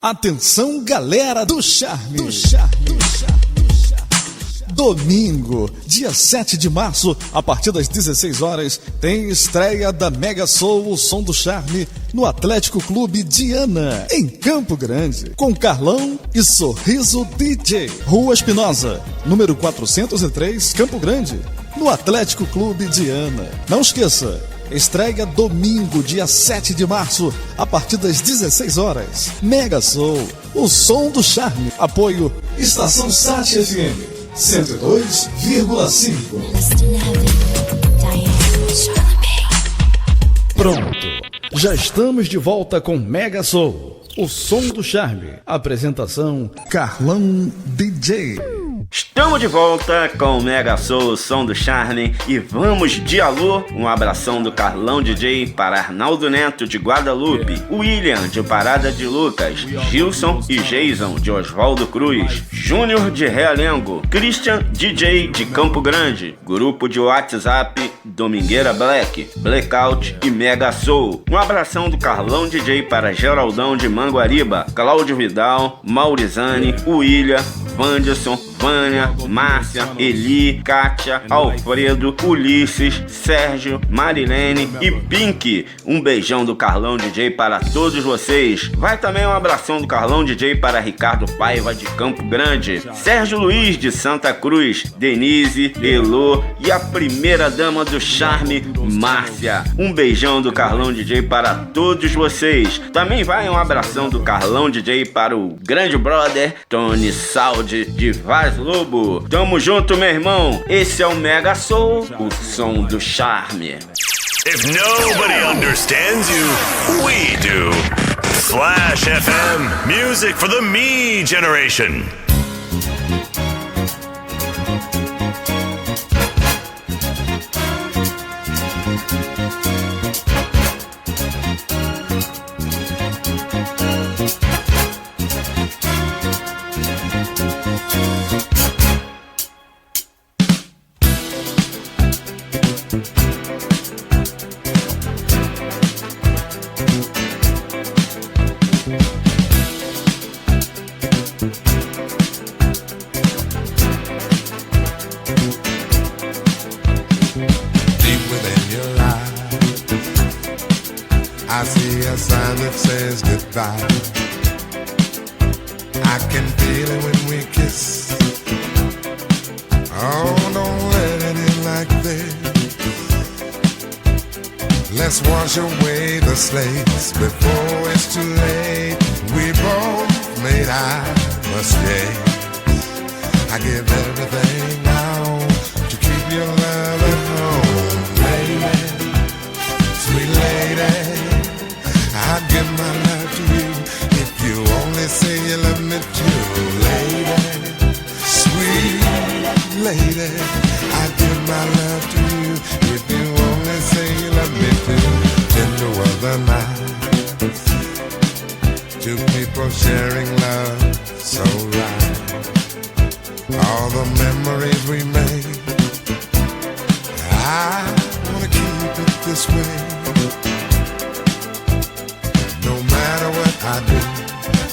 Atenção, galera do Charme. Domingo, dia 7 de março, a partir das 16 horas, tem estreia da Megasoul, o som do Charme, no Atlético Clube Diana, em Campo Grande, com Carlão e Sorriso DJ. Rua Espinosa, número 403, Campo Grande, no Atlético Clube Diana. Não esqueça, estreia domingo, dia 7 de março, a partir das 16 horas. Megasoul, o som do Charme. Apoio Estação Sat FM 102,5. Pronto, já estamos de volta com Megasoul, o som do Charme. Apresentação Carlão DJ. Estamos de volta com o Megasoul, o som do Charme, e vamos de alô, um abração do Carlão DJ para Arnaldo Neto de Guadalupe, William de Parada de Lucas, Gilson e Jason de Oswaldo Cruz, Júnior de Realengo, Christian DJ de Campo Grande, grupo de WhatsApp Domingueira Black, Blackout e Megasoul. Um abração do Carlão DJ para Geraldão de Manguariba, Cláudio Vidal, Maurizane, William, Wanderson, Vânia, Márcia, Eli, Kátia, Alfredo, Ulisses, Sérgio, Marilene e Pink. Um beijão do Carlão DJ para todos vocês. Vai também um abração do Carlão DJ para Ricardo Paiva de Campo Grande, Sérgio Luiz de Santa Cruz, Denise, Elô e a primeira dama do Charme, Márcia. Um beijão do Carlão DJ para todos vocês. Também vai um abração do Carlão DJ para o grande brother Tony Saldi de Vaz Lobo. Tamo junto, meu irmão. Esse é o Megasoul, o som do Charme. If nobody understands you, we do. Flash FM, music for the me generation. I see a sign that says goodbye. I can feel it when we kiss. Oh, don't let it in like this. Let's wash away the slates before it's too late. We both made our mistakes. I give everything now to keep your love at home, baby, sweet lady. I'd give my love to you if you only say you love me too, lady, sweet lady. I'd give my love to you if you only say you love me too. Tender weather nights, two people sharing love so right. All the memories we made, I wanna keep it this way. No matter what I do,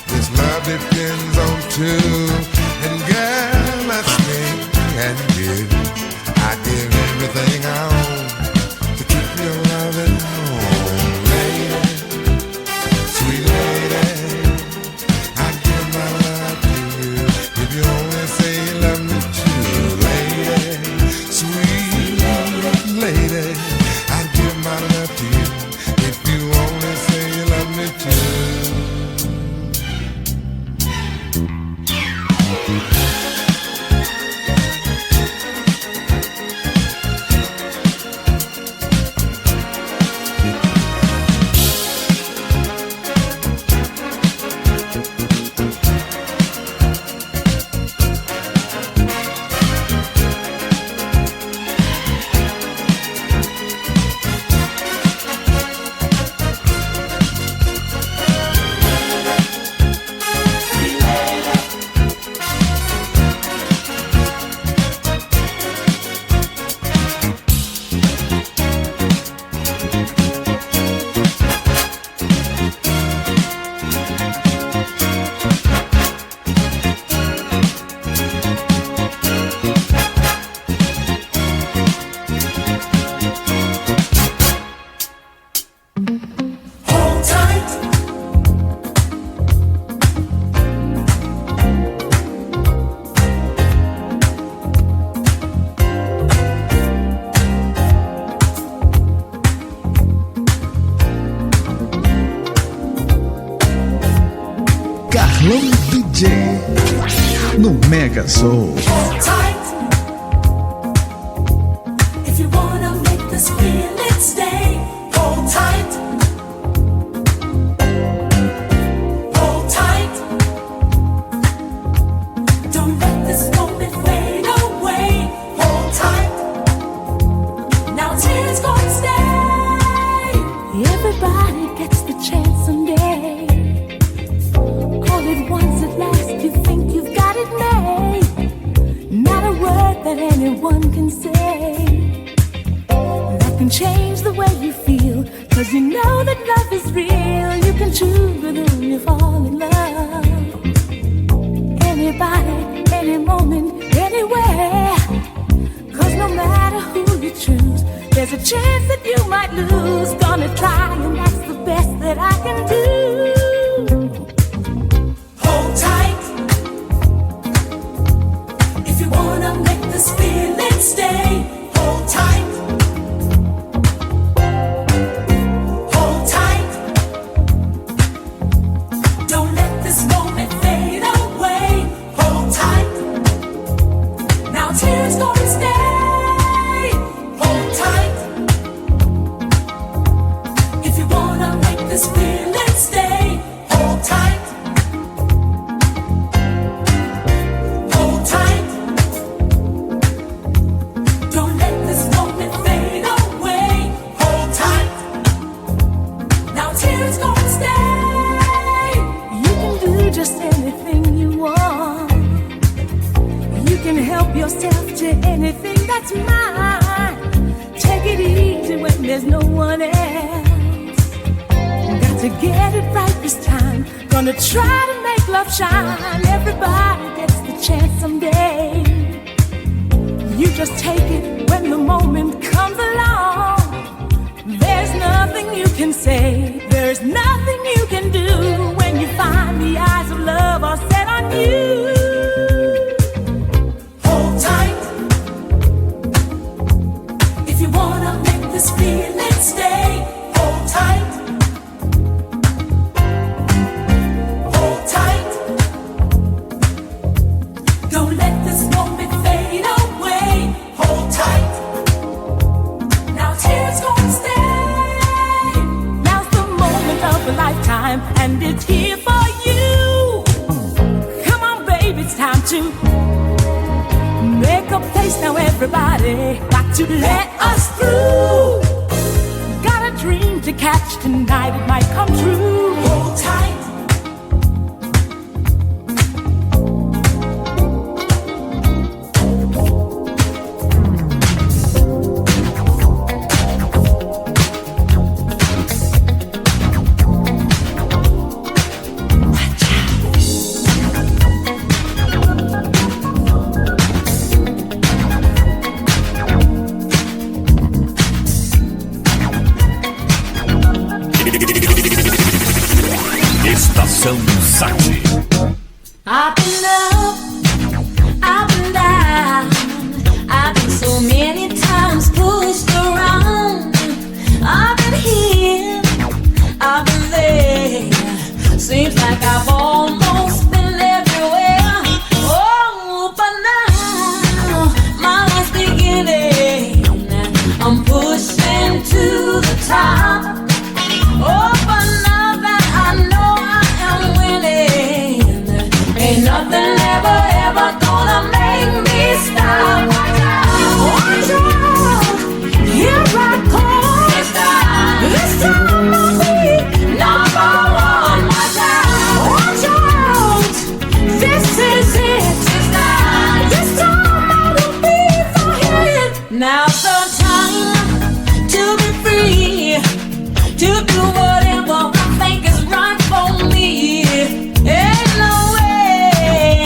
this love depends on two. And girl, that's me and you. I give everything I own to keep your love at home, lady, sweet lady. I give my love to you if you only say you love me too, lady, sweet lady. I give my love to you if you only say you love me too. Carlão DJ no Megasoul. Hold tight. If you wanna make this feeling stay, hold tight. Hold tight. Don't let this moment fade away. Hold tight. Now tears gonna stay. Everybody gets the chance someday. All at once at last you think you've got it made. Not a word that anyone can say that can change the way you feel. Cause you know that love is real. You can choose with whom you fall in love. Anybody, any moment, anywhere. Cause no matter who you choose, there's a chance that you might lose. Gonna try and that's the best that I can do. Hold tight. If you wanna make this feeling stay, hold tight. Hold tight. Don't let this moment fade away. Hold tight. Now tears gonna stay. Hold tight. If you wanna make this feeling stay, hold tight. Hold tight. Don't let this moment fade away. Hold tight. Now tears gonna stay. You can do just anything you want. You can help yourself to anything that's mine. Take it easy when there's no one else. Got to get it right this time. Gonna try to make love shine. Everybody gets the chance someday. You just take it when the moment comes along. There's nothing you can say. There's nothing you can do when you find the eyes of love are set on you. Hold tight. If you wanna make this feeling stay, hold tight. Hold tight. Don't let this moment fade away. Hold tight. Now tears gonna stay. Now's the moment of a lifetime, and it's here for you. Come on, baby, it's time to make a place now, everybody. Got to let us through. Got a dream to catch tonight, it might come true. Hold tight. Estação Sati. I've been up, I've been down, I've been so many times pushed around. I've been here, I've been there. Seems like I've almost been everywhere. Oh, but now my life's beginning. I'm pushing to the top. Oh, but now that I know I am winning, ain't nothing ever gonna make me stop. Watch out, here I come. This time I'll be number one. Watch out, this is it. This time I will be the hit. Now's the time to be free, to do whatever I think is right for me. Ain't no way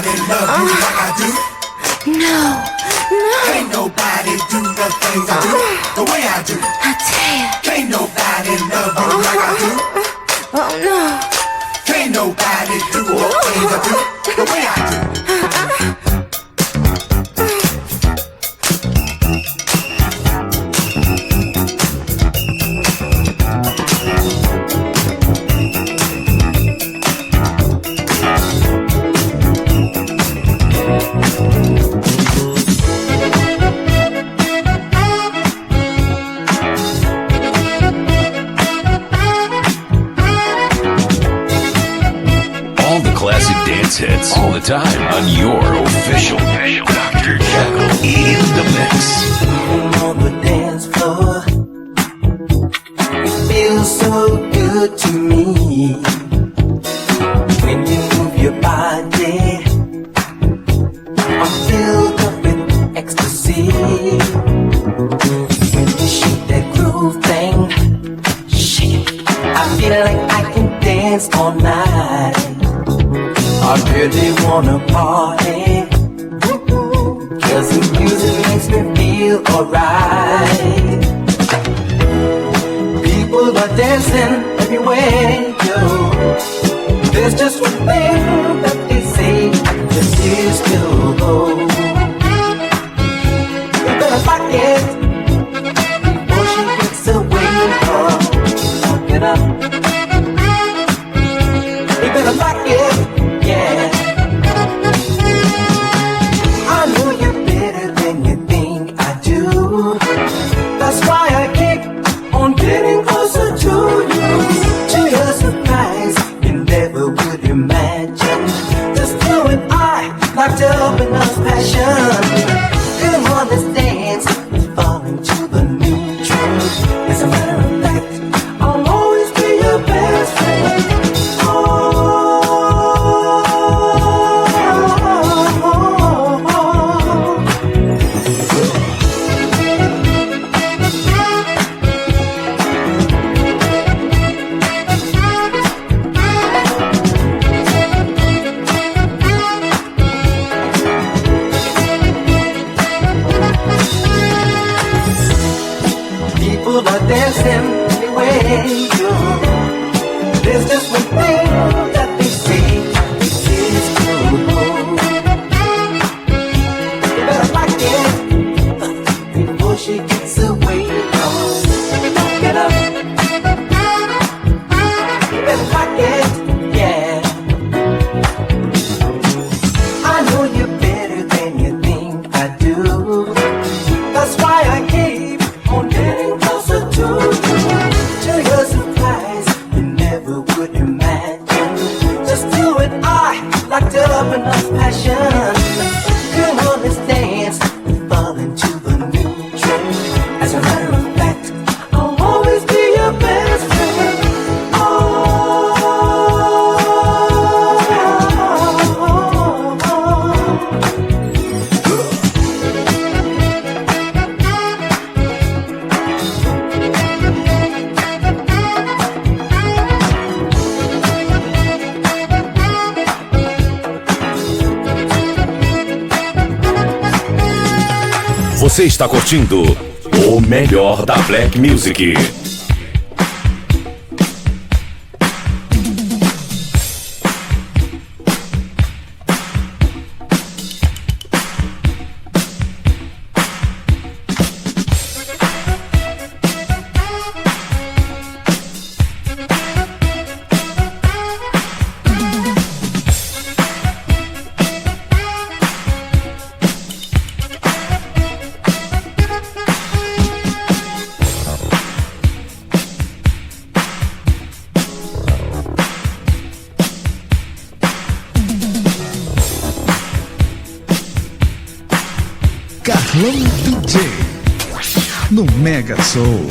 nobody love you like I do. No, no. Can't nobody do the things I do the way I do. I tell you. Can't nobody love you like I do. Oh no. Can't nobody do the things I do the way I do. Hits all the time on your official Dr. Jekyll in the mix. On the dance floor, it feels so good to me when you move your body. I'm filled up with ecstasy when you shake that groove thing. Shake it. I feel like I can dance all night. I really wanna party, 'cause the music makes me feel alright. People are dancing everywhere you go. There's just one thing that they say, this is still low. You better rock it before she gets away. Rock it up. You better rock it. Yeah, I know you're better than you think I do. That's why I keep on getting closer to you. To your surprise, you never would imagine. Just you and I, locked up in our passion. Come on, let's dance, fall into the new truth. As a matter of fact, I'll always be your best friend. Dancing anywhere you go. There's just one thing that they say, this is cool. You better rock it before she gets away. Get up. You better rock it, yeah. I know you're better than you think I do. That's why I keep on getting closer to your surprise, you never would imagine. Just you and I, locked up in our passion. Come on, let's dance and fall into the new trend. As a matter of fact, I'll always be your best friend. Você está curtindo o melhor da Black Music. Carlão DJ no Megasoul.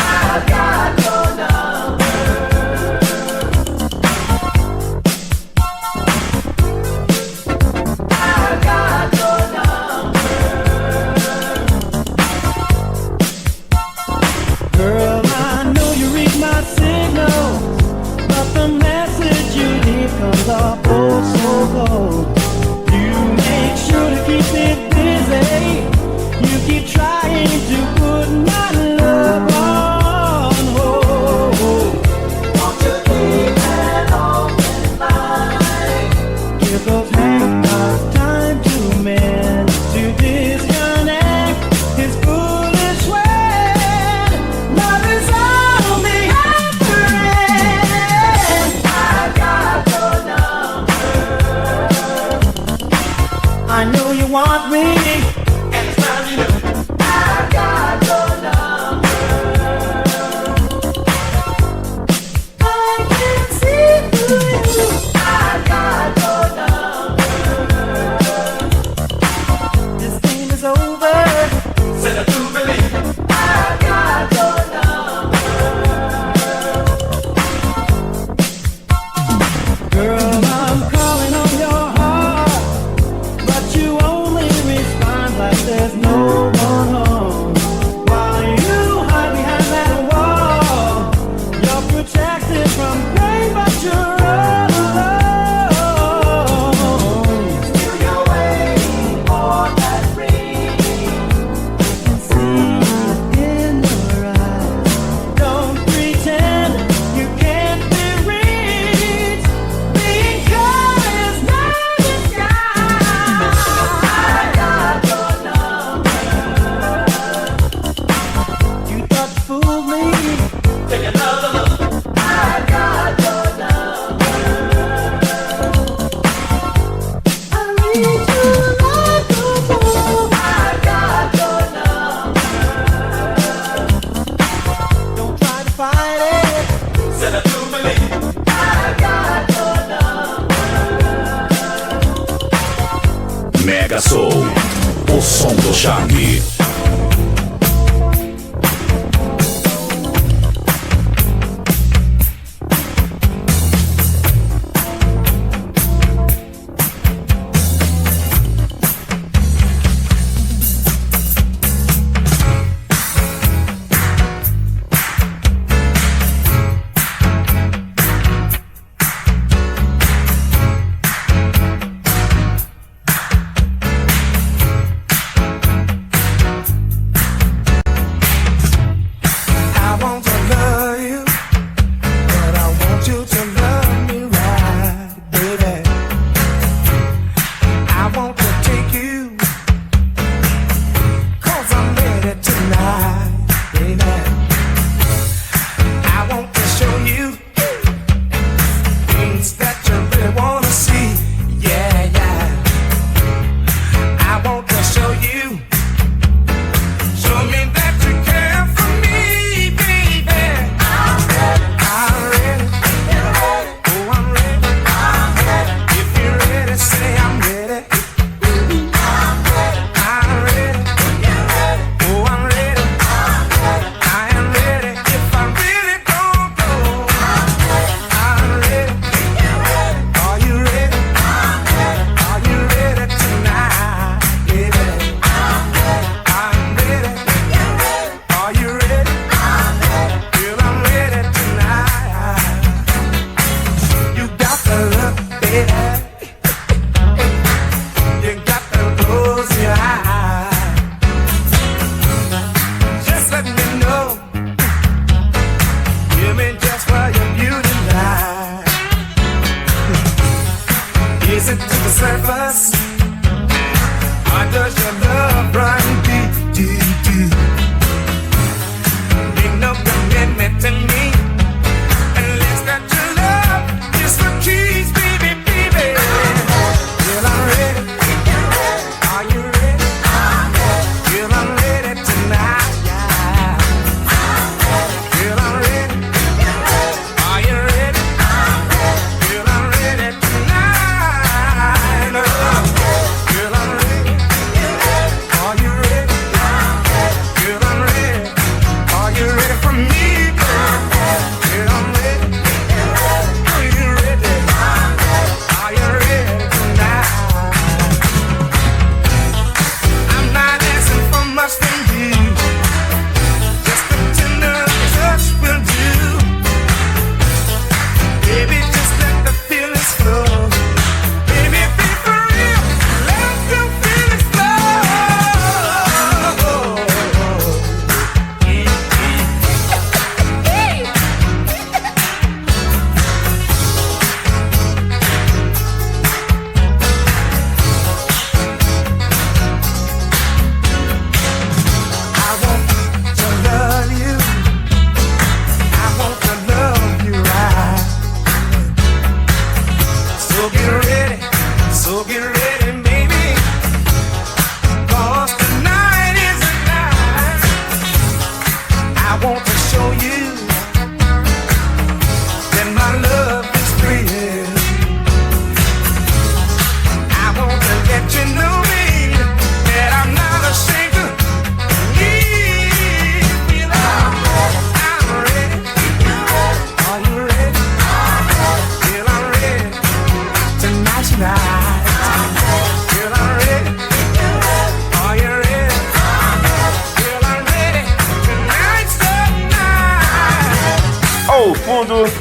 I got Megasoul, o som do Charme.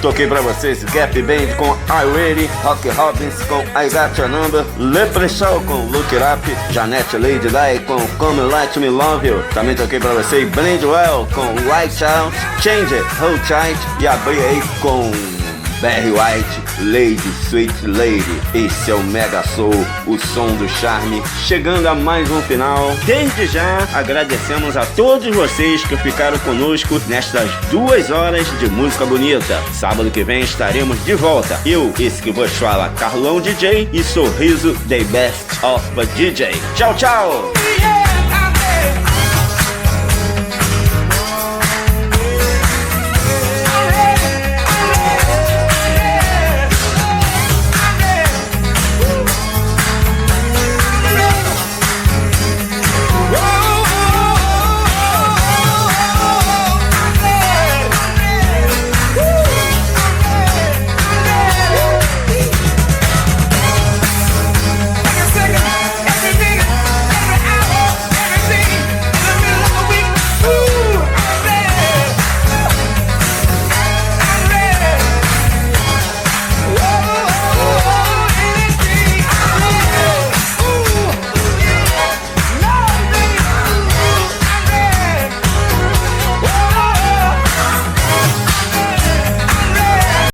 Toquei pra vocês Gap Band com I Ready, Rock Robbins com I Got Your Number, Leprechaun com Look It Up, Janette Lady Di com Come Let Me Love You. Também toquei pra vocês Blindwell com White Out, Change It, Hold Tight e abri aí com Barry White, Lady, Sweet Lady. Esse é o Megasoul, o som do Charme, chegando a mais um final. Desde já, agradecemos a todos vocês que ficaram conosco nestas 2 horas de música bonita. Sábado que vem estaremos de volta. Eu, esse que vos fala, Carlão DJ, e Sorriso The Best of a DJ. Tchau, tchau!